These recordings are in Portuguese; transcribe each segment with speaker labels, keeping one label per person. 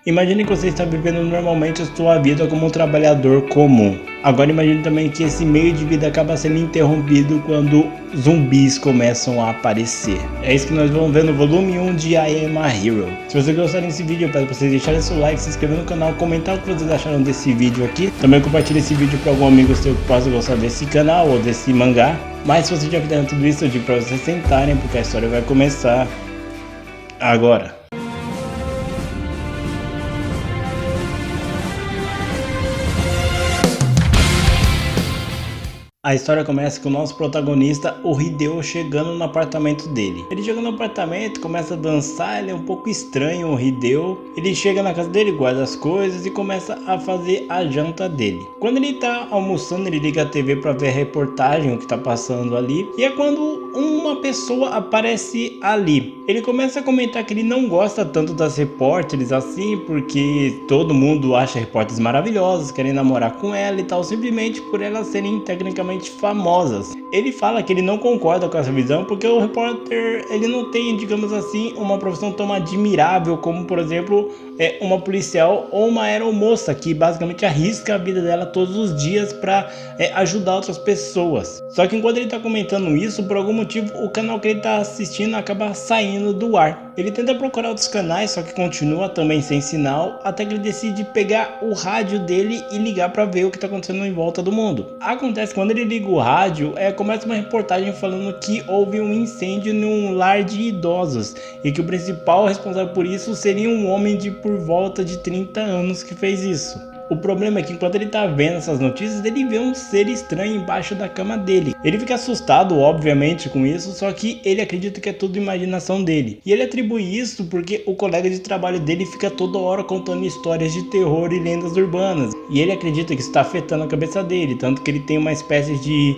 Speaker 1: Imagine que você está vivendo normalmente a sua vida como um trabalhador comum. Agora imagine também que esse meio de vida acaba sendo interrompido quando zumbis começam a aparecer. É isso que nós vamos ver no volume 1 de I Am a Hero. Se vocês gostaram desse vídeo, eu peço para vocês deixarem seu like, se inscrever no canal, comentar o que vocês acharam desse vídeo aqui. Também compartilhe esse vídeo para algum amigo seu que possa gostar desse canal ou desse mangá. Mas se vocês já fizeram tudo isso, eu digo para vocês sentarem porque a história vai começar agora. A história começa com o nosso protagonista, o Hideo, chegando no apartamento dele. Ele chega no apartamento, começa a dançar, ele é um pouco estranho, o Hideo. Ele chega na casa dele, guarda as coisas e começa a fazer a janta dele. Quando ele tá almoçando, ele liga a TV para ver a reportagem, o que tá passando ali. E é quando uma pessoa aparece ali. Ele começa a comentar que ele não gosta tanto das repórteres assim, porque todo mundo acha repórteres maravilhosas, querem namorar com ela e tal, simplesmente por elas serem tecnicamente famosas. Ele fala que ele não concorda com essa visão porque o repórter, ele não tem, digamos assim, uma profissão tão admirável como, por exemplo, uma policial ou uma aeromoça que basicamente arrisca a vida dela todos os dias para ajudar outras pessoas. Só que enquanto ele está comentando isso, por algum motivo o canal que ele está assistindo acaba saindo do ar. Ele tenta procurar outros canais, só que continua também sem sinal, até que ele decide pegar o rádio dele e ligar para ver o que está acontecendo em volta do mundo. Acontece que quando ele liga o rádio, começa uma reportagem falando que houve um incêndio num lar de idosos e que o principal responsável por isso seria um homem de por volta de 30 anos que fez isso. O problema é que enquanto ele tá vendo essas notícias, ele vê um ser estranho embaixo da cama dele. Ele fica assustado, obviamente, com isso, só que ele acredita que é tudo imaginação dele. E ele atribui isso porque o colega de trabalho dele fica toda hora contando histórias de terror e lendas urbanas. E ele acredita que isso está afetando a cabeça dele, tanto que ele tem uma espécie de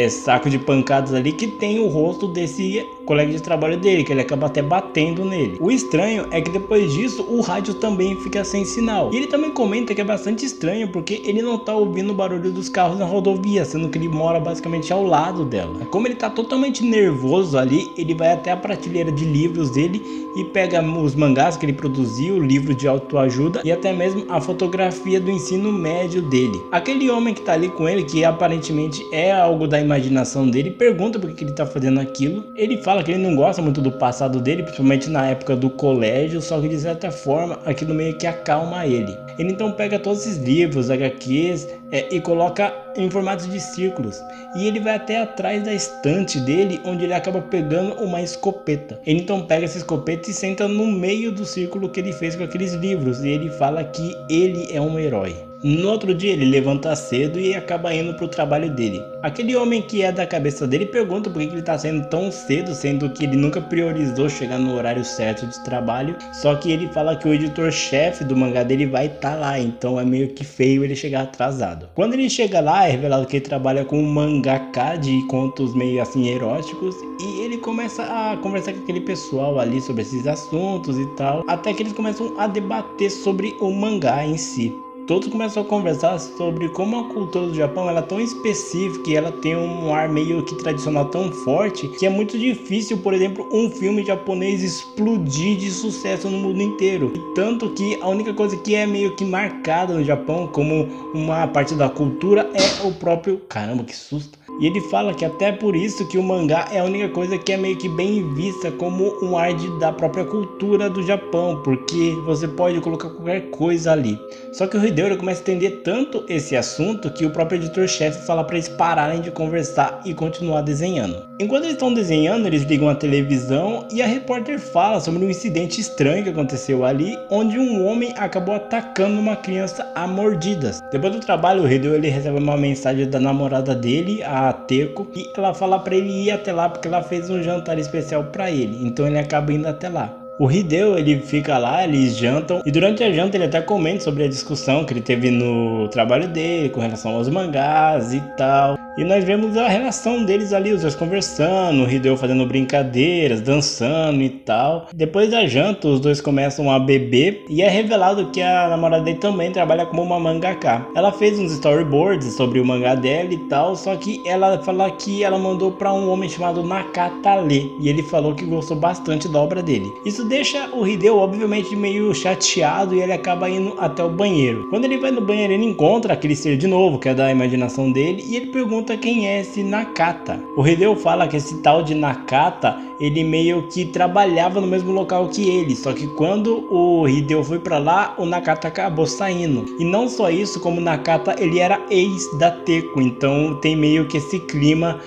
Speaker 1: saco de pancadas ali que tem o rosto desse colega de trabalho dele, que ele acaba até batendo nele. O estranho é que depois disso o rádio também fica sem sinal. E ele também comenta que é bastante estranho porque ele não tá ouvindo o barulho dos carros na rodovia, sendo que ele mora basicamente ao lado dela. Como ele tá totalmente nervoso ali, ele vai até a prateleira de livros dele e pega os mangás que ele produziu, o livro de autoajuda e até mesmo a fotografia do ensino médio dele. Aquele homem que tá ali com ele, que aparentemente é algo da imaginação dele, pergunta por que ele tá fazendo aquilo. Ele fala que ele não gosta muito do passado dele, principalmente na época do colégio, só que de certa forma aquilo meio que acalma ele. Ele então pega todos esses livros, HQs e coloca em formatos de círculos, e ele vai até atrás da estante dele, onde ele acaba pegando uma escopeta. Ele então pega essa escopeta e senta no meio do círculo que ele fez com aqueles livros, e ele fala que ele é um herói. No outro dia ele levanta cedo e acaba indo pro trabalho dele. Aquele homem que é da cabeça dele pergunta por que ele tá saindo tão cedo, sendo que ele nunca priorizou chegar no horário certo de trabalho. Só que ele fala que o editor-chefe do mangá dele vai estar lá, então é meio que feio ele chegar atrasado. Quando ele chega lá, é revelado que ele trabalha com um mangaka de contos meio assim eróticos, e ele começa a conversar com aquele pessoal ali sobre esses assuntos e tal, até que eles começam a debater sobre o mangá em si. Todos começam a conversar sobre como a cultura do Japão ela é tão específica e ela tem um ar meio que tradicional tão forte que é muito difícil, por exemplo, um filme japonês explodir de sucesso no mundo inteiro. E tanto que a única coisa que é meio que marcada no Japão como uma parte da cultura é o próprio... Caramba, que susto! E ele fala que até por isso que o mangá é a única coisa que é meio que bem vista como um ar da própria cultura do Japão, porque você pode colocar qualquer coisa ali. Só que o Hideo começa a entender tanto esse assunto que o próprio editor-chefe fala para eles pararem de conversar e continuar desenhando. Enquanto eles estão desenhando, eles ligam a televisão e a repórter fala sobre um incidente estranho que aconteceu ali, onde um homem acabou atacando uma criança a mordidas. Depois do trabalho, o Hideo ele recebe uma mensagem da namorada dele, a Teco, e ela fala para ele ir até lá porque ela fez um jantar especial para ele, então ele acaba indo até lá. O Hideo ele fica lá, eles jantam, e durante a janta ele até comenta sobre a discussão que ele teve no trabalho dele com relação aos mangás e tal. E nós vemos a relação deles ali, os dois conversando, o Hideo fazendo brincadeiras, dançando e tal. Depois da janta, os dois começam a beber e é revelado que a namorada dele também trabalha como uma mangaka. Ela fez uns storyboards sobre o mangá dela e tal, só que ela fala que ela mandou para um homem chamado Nakata ler, e ele falou que gostou bastante da obra dele. Isso deixa o Hideo obviamente meio chateado e ele acaba indo até o banheiro. Quando ele vai no banheiro, ele encontra aquele ser de novo, que é da imaginação dele, e ele pergunta quem é esse Nakata. O Hideo fala que esse tal de Nakata, ele meio que trabalhava no mesmo local que ele, só que quando o Hideo foi pra lá, o Nakata acabou saindo. E não só isso, como o Nakata, ele era ex da Teco, então tem meio que esse clima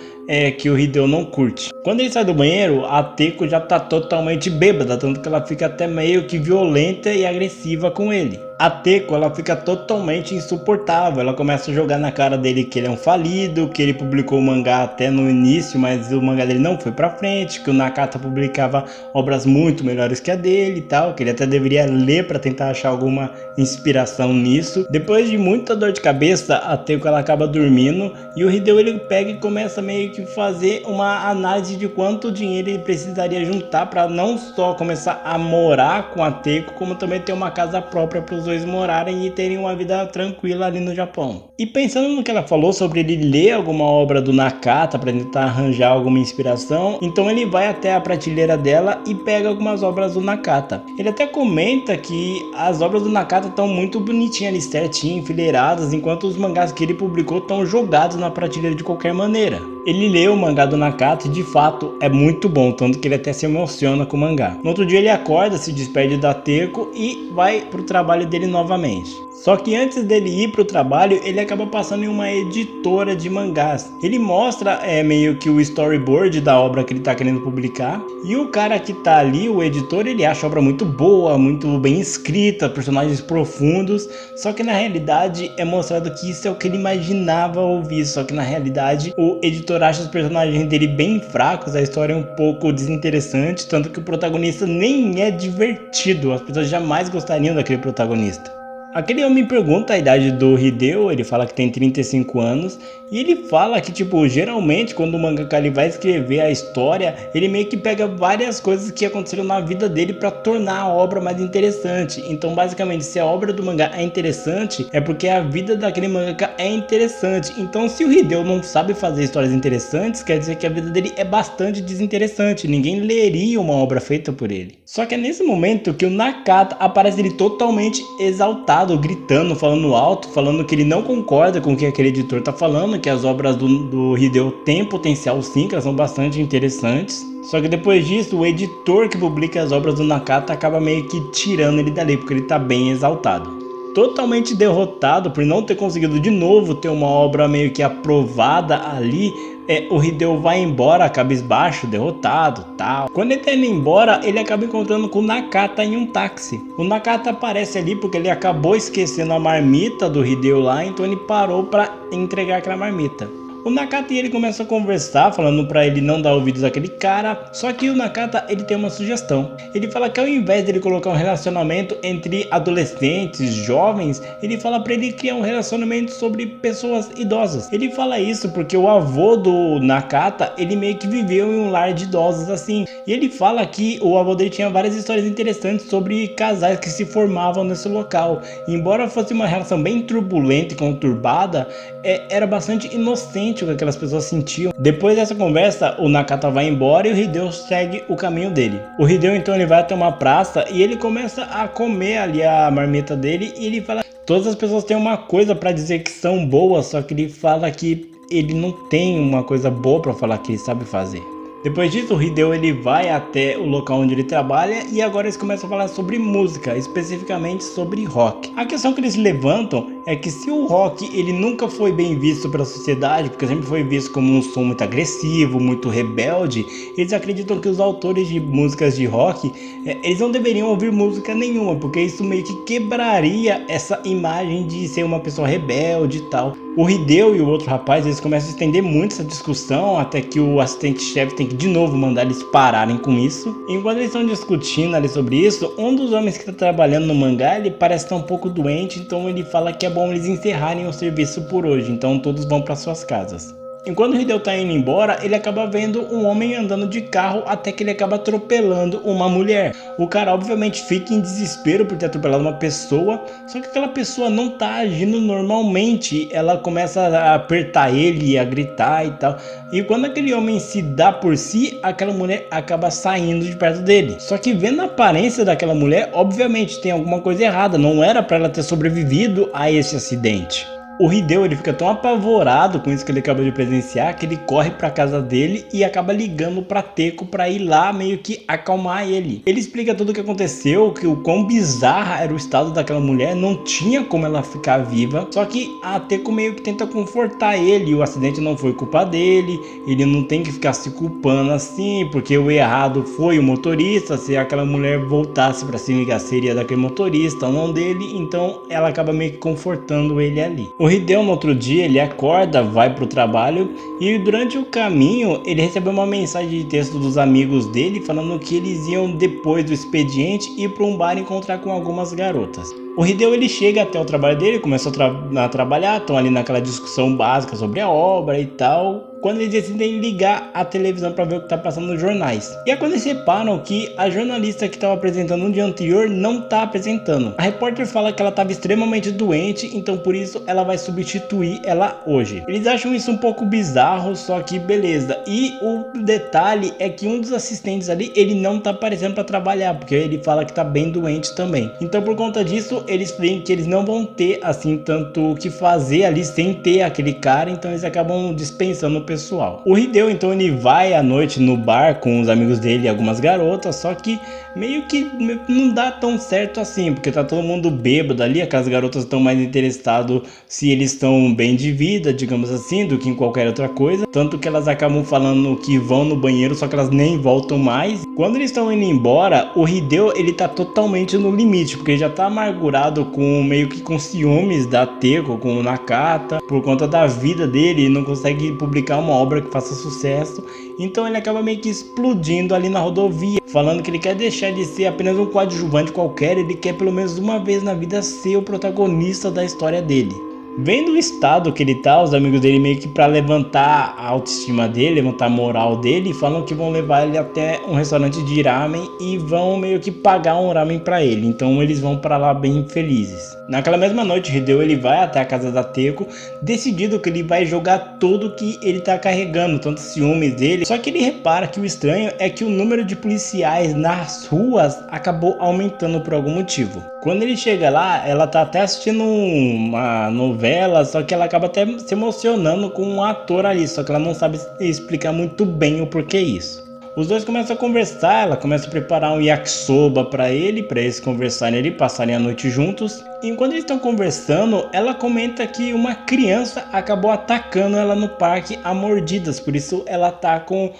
Speaker 1: que o Hideo não curte. Quando ele sai do banheiro, a Teco já tá totalmente bêbada, tanto que ela fica até meio que violenta e agressiva com ele. A Teco, ela fica totalmente insuportável, ela começa a jogar na cara dele que ele é um falido, que ele publicou o mangá até no início, mas o mangá dele não foi pra frente, que o Nakata publicava obras muito melhores que a dele e tal, que ele até deveria ler pra tentar achar alguma inspiração nisso. Depois de muita dor de cabeça, a Teco ela acaba dormindo e o Hideo ele pega e começa meio que fazer uma análise de quanto dinheiro ele precisaria juntar para não só começar a morar com a Teco, como também ter uma casa própria para os dois morarem e terem uma vida tranquila ali no Japão. E pensando no que ela falou sobre ele ler alguma obra do Nakata para tentar arranjar alguma inspiração, então ele vai até a prateleira dela e pega algumas obras do Nakata. Ele até comenta que as obras do Nakata estão muito bonitinhas ali, certinho, enfileiradas, enquanto os mangás que ele publicou estão jogados na prateleira de qualquer maneira. Ele lê o mangá do Nakata e de fato é muito bom, tanto que ele até se emociona com o mangá. No outro dia ele acorda, se despede da Teco e vai pro trabalho dele novamente. Só que antes dele ir pro trabalho, ele acaba passando em uma editora de mangás. Ele mostra meio que o storyboard da obra que ele tá querendo publicar. E o cara que tá ali, o editor, ele acha a obra muito boa, muito bem escrita, personagens profundos. Só que na realidade é mostrado que isso é o que ele imaginava ouvir. Só que na realidade o editor acha os personagens dele bem fracos, a história é um pouco desinteressante. Tanto que o protagonista nem é divertido, as pessoas jamais gostariam daquele protagonista. Aquele homem pergunta a idade do Hideo, ele fala que tem 35 anos, e ele fala que, tipo, geralmente quando o mangaka ele vai escrever a história, ele meio que pega várias coisas que aconteceram na vida dele para tornar a obra mais interessante. Então, basicamente, se a obra do mangá é interessante, é porque a vida daquele mangaka é interessante. Então, se o Hideo não sabe fazer histórias interessantes, quer dizer que a vida dele é bastante desinteressante, ninguém leria uma obra feita por ele. Só que é nesse momento que o Nakata aparece ele totalmente exaltado, gritando, falando alto, falando que ele não concorda com o que aquele editor tá falando, que as obras do Hideo têm potencial sim, que elas são bastante interessantes. Só que depois disso, o editor que publica as obras do Nakata acaba meio que tirando ele dali, porque ele tá bem exaltado. Totalmente derrotado por não ter conseguido de novo ter uma obra meio que aprovada ali, o Hideo vai embora cabisbaixo, derrotado, tal. Quando ele tá indo embora, ele acaba encontrando com o Nakata em um táxi. O Nakata aparece ali porque ele acabou esquecendo a marmita do Hideo lá, então ele parou para entregar aquela marmita. O Nakata e ele começam a conversar, falando pra ele não dar ouvidos àquele cara. Só que o Nakata ele tem uma sugestão. Ele fala que ao invés dele colocar um relacionamento entre adolescentes, jovens, ele fala pra ele criar um relacionamento sobre pessoas idosas. Ele fala isso porque o avô do Nakata, ele meio que viveu em um lar de idosos assim. E ele fala que o avô dele tinha várias histórias interessantes sobre casais que se formavam nesse local. E embora fosse uma relação bem turbulenta e conturbada, era bastante inocente o que aquelas pessoas sentiam. Depois dessa conversa, o Nakata vai embora e o Hideo segue o caminho dele. O Hideo então ele vai até uma praça e ele começa a comer ali a marmita dele e ele fala que todas as pessoas têm uma coisa para dizer que são boas, só que ele fala que ele não tem uma coisa boa para falar que ele sabe fazer. Depois disso, o Hideo ele vai até o local onde ele trabalha e agora eles começam a falar sobre música, especificamente sobre rock. A questão que eles levantam é que se o rock ele nunca foi bem visto pela sociedade, porque sempre foi visto como um som muito agressivo, muito rebelde, eles acreditam que os autores de músicas de rock, eles não deveriam ouvir música nenhuma, porque isso meio que quebraria essa imagem de ser uma pessoa rebelde e tal. O Hideo e o outro rapaz, eles começam a estender muito essa discussão, até que o assistente-chefe tem que de novo mandar eles pararem com isso. Enquanto eles estão discutindo ali sobre isso, um dos homens que está trabalhando no mangá, ele parece estar um pouco doente, então ele fala que é bom eles encerrarem o serviço por hoje, então todos vão para suas casas. Enquanto o Hideo tá indo embora, ele acaba vendo um homem andando de carro até que ele acaba atropelando uma mulher. O cara obviamente fica em desespero por ter atropelado uma pessoa, só que aquela pessoa não tá agindo normalmente. Ela começa a apertar ele, a gritar e tal. E quando aquele homem se dá por si, aquela mulher acaba saindo de perto dele. Só que vendo a aparência daquela mulher, obviamente tem alguma coisa errada. Não era para ela ter sobrevivido a esse acidente. O Hideo ele fica tão apavorado com isso que ele acabou de presenciar que ele corre para casa dele e acaba ligando para Teco para ir lá meio que acalmar ele. Ele explica tudo o que aconteceu, que o quão bizarra era o estado daquela mulher, não tinha como ela ficar viva. Só que a Teco meio que tenta confortar ele, o acidente não foi culpa dele, ele não tem que ficar se culpando assim, porque o errado foi o motorista, se aquela mulher voltasse para cima seria daquele motorista, não dele, então ela acaba meio que confortando ele ali. O Hideo no outro dia ele acorda, vai pro trabalho e durante o caminho ele recebeu uma mensagem de texto dos amigos dele falando que eles iam depois do expediente ir para um bar encontrar com algumas garotas. O Hideo ele chega até o trabalho dele, começa a trabalhar, estão ali naquela discussão básica sobre a obra e tal, quando eles decidem ligar a televisão para ver o que está passando nos jornais. E é quando eles reparam que a jornalista que estava apresentando no dia anterior não está apresentando. A repórter fala que ela estava extremamente doente, então por isso ela vai substituir ela hoje. Eles acham isso um pouco bizarro, só que beleza. E o detalhe é que um dos assistentes ali, ele não está aparecendo para trabalhar, porque ele fala que está bem doente também. Então por conta disso, eles veem que eles não vão ter assim tanto o que fazer ali sem ter aquele cara, então eles acabam dispensando o pessoal. O Hideo então ele vai à noite no bar com os amigos dele e algumas garotas, só que meio que não dá tão certo assim, porque tá todo mundo bêbado ali, aquelas garotas estão mais interessadas se eles estão bem de vida, digamos assim, do que em qualquer outra coisa, tanto que elas acabam falando que vão no banheiro, só que elas nem voltam mais. Quando eles estão indo embora, o Hideo ele tá totalmente no limite, porque ele já tá amargurado com meio que com ciúmes da Teco, com o Nakata, por conta da vida dele, e não consegue publicar uma obra que faça sucesso, então ele acaba meio que explodindo ali na rodovia, falando que ele quer deixar de ser apenas um coadjuvante qualquer, ele quer pelo menos uma vez na vida ser o protagonista da história dele. Vendo o estado que ele tá, os amigos dele meio que para levantar a autoestima dele, levantar a moral dele, falam que vão levar ele até um restaurante de ramen e vão meio que pagar um ramen para ele. Então eles vão para lá bem felizes. Naquela mesma noite, Hideo ele vai até a casa da Teco, decidido que ele vai jogar tudo que ele tá carregando, tanto ciúmes dele. Só que ele repara que o estranho é que o número de policiais nas ruas acabou aumentando por algum motivo. Quando ele chega lá, ela tá até assistindo uma novela, só que ela acaba até se emocionando com um ator ali, só que ela não sabe explicar muito bem o porquê isso. Os dois começam a conversar, ela começa a preparar um yakisoba para eles conversarem ali, passarem a noite juntos. E enquanto eles estão conversando, ela comenta que uma criança acabou atacando ela no parque a mordidas, por isso ela tá com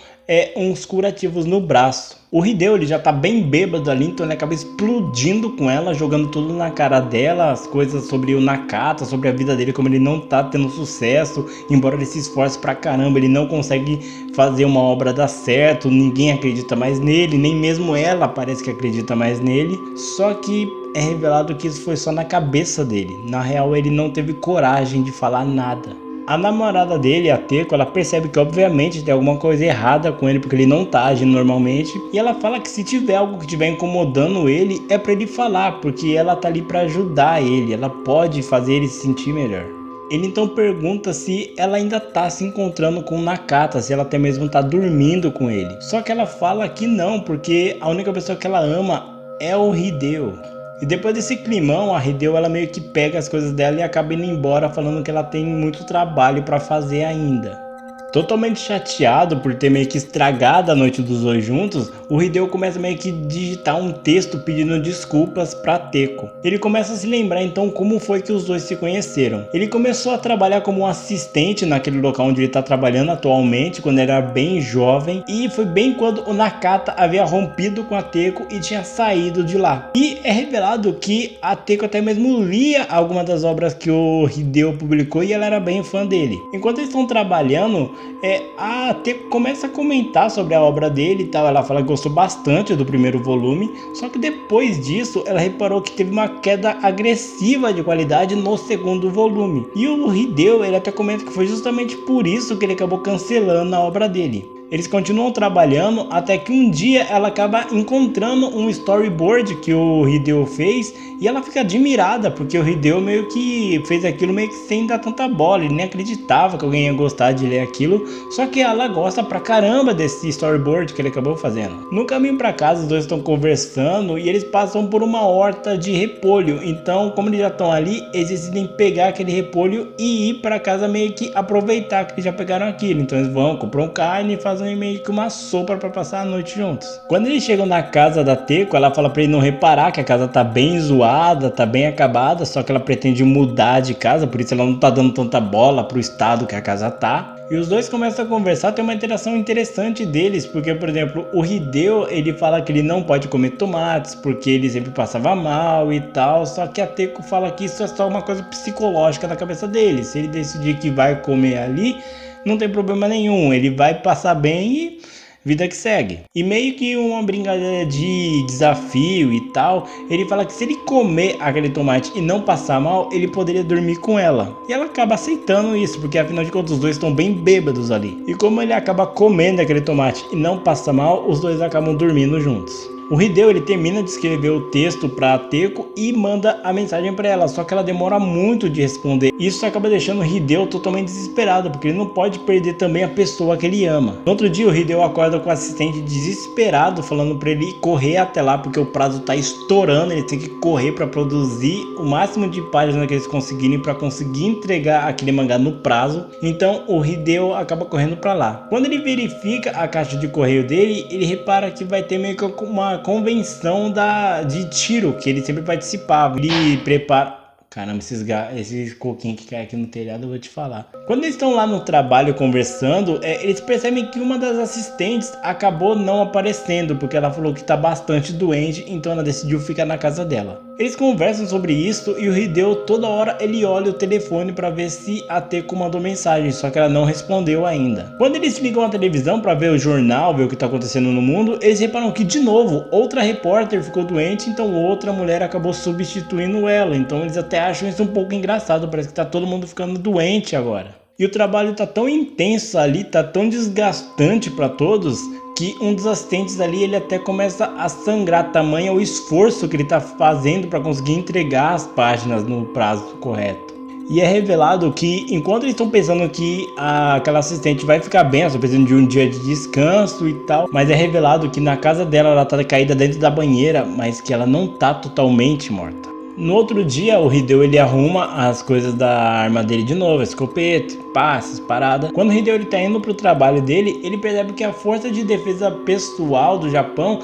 Speaker 1: uns curativos no braço. O Hideo ele já tá bem bêbado ali, então ele acaba explodindo com ela, jogando tudo na cara dela, as coisas sobre o Nakata, sobre a vida dele, como ele não tá tendo sucesso, embora ele se esforce pra caramba, ele não consegue fazer uma obra dar certo, ninguém acredita mais nele, nem mesmo ela parece que acredita mais nele, só que é revelado que isso foi só na cabeça dele, na real ele não teve coragem de falar nada. A namorada dele, a Teco, ela percebe que obviamente tem alguma coisa errada com ele porque ele não tá agindo normalmente, e ela fala que se tiver algo que estiver incomodando ele, é pra ele falar, porque ela tá ali pra ajudar ele, ela pode fazer ele se sentir melhor. Ele então pergunta se ela ainda tá se encontrando com o Nakata, se ela até mesmo tá dormindo com ele. Só que ela fala que não, porque a única pessoa que ela ama é o Hideo. E depois desse climão, a Hideo ela meio que pega as coisas dela e acaba indo embora, falando que ela tem muito trabalho para fazer ainda. Totalmente chateado por ter meio que estragado a noite dos dois juntos, o Hideo começa meio que digitar um texto pedindo desculpas pra Teco. Ele começa a se lembrar então como foi que os dois se conheceram. Ele começou a trabalhar como um assistente naquele local onde ele tá trabalhando atualmente, quando ele era bem jovem, e foi bem quando o Nakata havia rompido com a Teco e tinha saído de lá. E é revelado que a Teco até mesmo lia algumas das obras que o Hideo publicou e ela era bem fã dele. Enquanto eles estão trabalhando, a Teco começa a comentar sobre a obra dele e tal. Ela fala que gostou bastante do primeiro volume, só que depois disso ela reparou que teve uma queda agressiva de qualidade no segundo volume. E o Hideo, ele até comenta que foi justamente por isso que ele acabou cancelando a obra dele. Eles continuam trabalhando até que um dia ela acaba encontrando um storyboard que o Hideo fez e ela fica admirada, porque o Hideo meio que fez aquilo meio que sem dar tanta bola. Ele nem acreditava que alguém ia gostar de ler aquilo, só que ela gosta pra caramba desse storyboard que ele acabou fazendo. No caminho pra casa, os dois estão conversando e eles passam por uma horta de repolho. Então, como eles já estão ali, eles decidem pegar aquele repolho e ir pra casa meio que aproveitar que eles já pegaram aquilo. Então eles vão, compram carne e fazem meio que uma sopa para passar a noite juntos. Quando eles chegam na casa da Teco, ela fala para ele não reparar que a casa tá bem zoada, tá bem acabada, só que ela pretende mudar de casa, por isso ela não tá dando tanta bola pro estado que a casa tá. E os dois começam a conversar, tem uma interação interessante deles, porque, por exemplo, o Hideo, ele fala que ele não pode comer tomates, porque ele sempre passava mal e tal, só que a Teco fala que isso é só uma coisa psicológica na cabeça dele. Se ele decidir que vai comer ali, não tem problema nenhum, ele vai passar bem e vida que segue. E meio que uma brincadeira de desafio e tal, ele fala que se ele comer aquele tomate e não passar mal, ele poderia dormir com ela. E ela acaba aceitando isso, porque afinal de contas os dois estão bem bêbados ali. E como ele acaba comendo aquele tomate e não passa mal, os dois acabam dormindo juntos. O Hideo, ele termina de escrever o texto para Teco e manda a mensagem para ela, só que ela demora muito de responder. Isso acaba deixando o Hideo totalmente desesperado, porque ele não pode perder também a pessoa que ele ama. No outro dia, o Hideo acorda com o assistente desesperado, falando para ele correr até lá, porque o prazo tá estourando, ele tem que correr para produzir o máximo de páginas que eles conseguirem para conseguir entregar aquele mangá no prazo. Então o Hideo acaba correndo para lá. Quando ele verifica a caixa de correio dele, ele repara que vai ter meio que uma convenção de tiro que ele sempre participava. Ele prepara... Caramba, esses coquinhos que caem aqui no telhado, eu vou te falar. Quando eles estão lá no trabalho conversando, eles percebem que uma das assistentes acabou não aparecendo, porque ela falou que tá bastante doente, então ela decidiu ficar na casa dela. Eles conversam sobre isso e o Hideo toda hora ele olha o telefone para ver se a Teco mandou mensagem, só que ela não respondeu ainda. Quando eles ligam a televisão para ver o jornal, ver o que tá acontecendo no mundo, eles reparam que de novo outra repórter ficou doente, então outra mulher acabou substituindo ela. Então eles até acham isso um pouco engraçado, parece que tá todo mundo ficando doente agora. E o trabalho tá tão intenso ali, tá tão desgastante para todos, que um dos assistentes ali, ele até começa a sangrar, tamanho o esforço que ele tá fazendo para conseguir entregar as páginas no prazo correto. E é revelado que, enquanto eles estão pensando que aquela assistente vai ficar bem, ela só precisa de um dia de descanso e tal, mas é revelado que na casa dela ela tá caída dentro da banheira, mas que ela não tá totalmente morta. No outro dia, o Hideo ele arruma as coisas da arma dele de novo, escopeta, passes, parada. Quando o Hideo ele tá indo pro trabalho dele, ele percebe que a força de defesa pessoal do Japão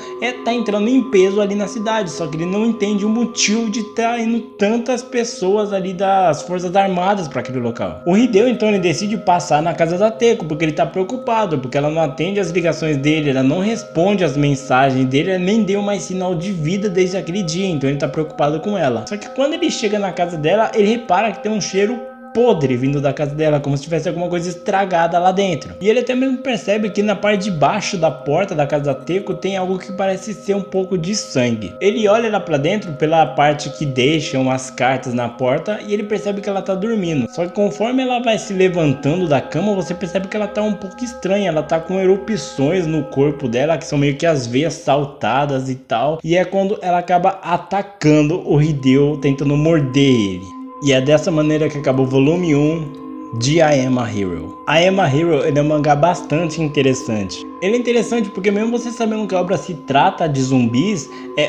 Speaker 1: tá entrando em peso ali na cidade, só que ele não entende o motivo de estar indo tantas pessoas ali das forças armadas para aquele local. O Hideo então ele decide passar na casa da Teco, porque ele tá preocupado, porque ela não atende as ligações dele, ela não responde as mensagens dele, ela nem deu mais sinal de vida desde aquele dia, então ele tá preocupado com ela. Só que quando ele chega na casa dela, ele repara que tem um cheiro podre vindo da casa dela, como se tivesse alguma coisa estragada lá dentro. E ele até mesmo percebe que na parte de baixo da porta da casa da Teco tem algo que parece ser um pouco de sangue. Ele olha lá pra dentro pela parte que deixam as cartas na porta e ele percebe que ela tá dormindo. Só que conforme ela vai se levantando da cama, você percebe que ela tá um pouco estranha, ela tá com erupções no corpo dela, que são meio que as veias saltadas e tal. E é quando ela acaba atacando o Hideo, tentando morder ele. E é dessa maneira que acabou o volume 1 de I Am a Hero. I Am a Hero ele é um mangá bastante interessante. Ele é interessante porque mesmo você sabendo que a obra se trata de zumbis,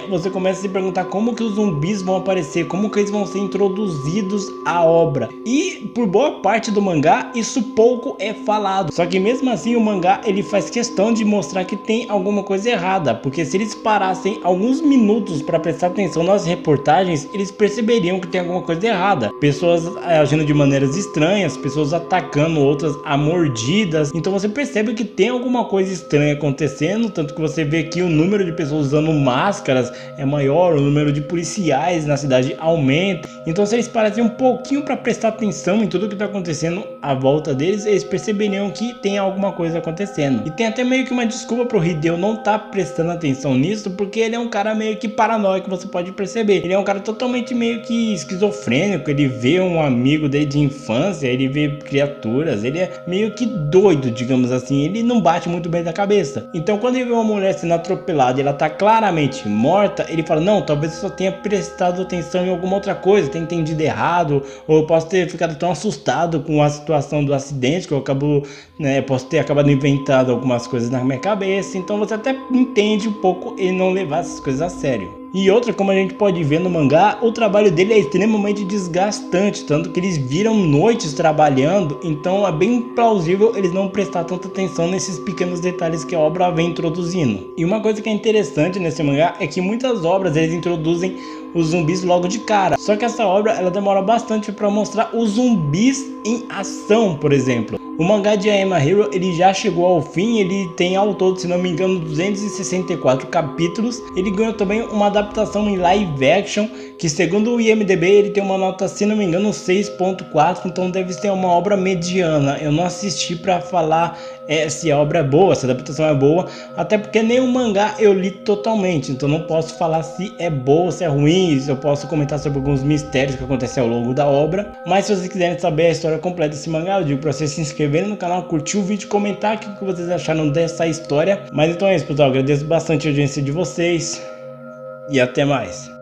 Speaker 1: você começa a se perguntar como que os zumbis vão aparecer, como que eles vão ser introduzidos à obra. E por boa parte do mangá, isso pouco é falado. Só que mesmo assim o mangá ele faz questão de mostrar que tem alguma coisa errada, porque se eles parassem alguns minutos para prestar atenção nas reportagens, eles perceberiam que tem alguma coisa errada. Pessoas agindo de maneiras estranhas, pessoas atacando outras a mordidas. Então você percebe que tem alguma coisa estranho acontecendo, tanto que você vê que o número de pessoas usando máscaras é maior, o número de policiais na cidade aumenta. Então se eles parecem um pouquinho para prestar atenção em tudo que está acontecendo à volta deles, eles perceberiam que tem alguma coisa acontecendo. E tem até meio que uma desculpa pro Hideo não tá prestando atenção nisso, porque ele é um cara meio que paranoico, você pode perceber. Ele é um cara totalmente meio que esquizofrênico, ele vê um amigo dele de infância, ele vê criaturas, ele é meio que doido, digamos assim, ele não bate muito bem da cabeça. Então quando ele vê uma mulher sendo atropelada e ela tá claramente morta, ele fala, não, talvez eu só tenha prestado atenção em alguma outra coisa, tenha entendido errado, ou eu posso ter ficado tão assustado com a situação do acidente que eu acabo, né, posso ter acabado inventando algumas coisas na minha cabeça. Então você até entende um pouco ele não levar essas coisas a sério. E outra, como a gente pode ver no mangá, o trabalho dele é extremamente desgastante, tanto que eles viram noites trabalhando, então é bem plausível eles não prestar tanta atenção nesses pequenos detalhes que a obra vem introduzindo. E uma coisa que é interessante nesse mangá é que muitas obras eles introduzem os zumbis logo de cara, só que essa obra ela demora bastante para mostrar os zumbis em ação, por exemplo. O mangá de I Am a Hero ele já chegou ao fim, ele tem ao todo, se não me engano, 264 capítulos. Ele ganhou também uma adaptação em live action, que segundo o IMDb ele tem uma nota, se não me engano, 6.4, então deve ser uma obra mediana. Eu não assisti para falar se a obra é boa, se a adaptação é boa, até porque nem o mangá eu li totalmente, então não posso falar se é boa, se é ruim, se eu posso comentar sobre alguns mistérios que acontecem ao longo da obra. Mas se vocês quiserem saber a história completa desse mangá, eu digo para vocês se inscreverem no canal, curtir o vídeo, comentar o que vocês acharam dessa história. Mas então é isso, pessoal, agradeço bastante a audiência de vocês e até mais.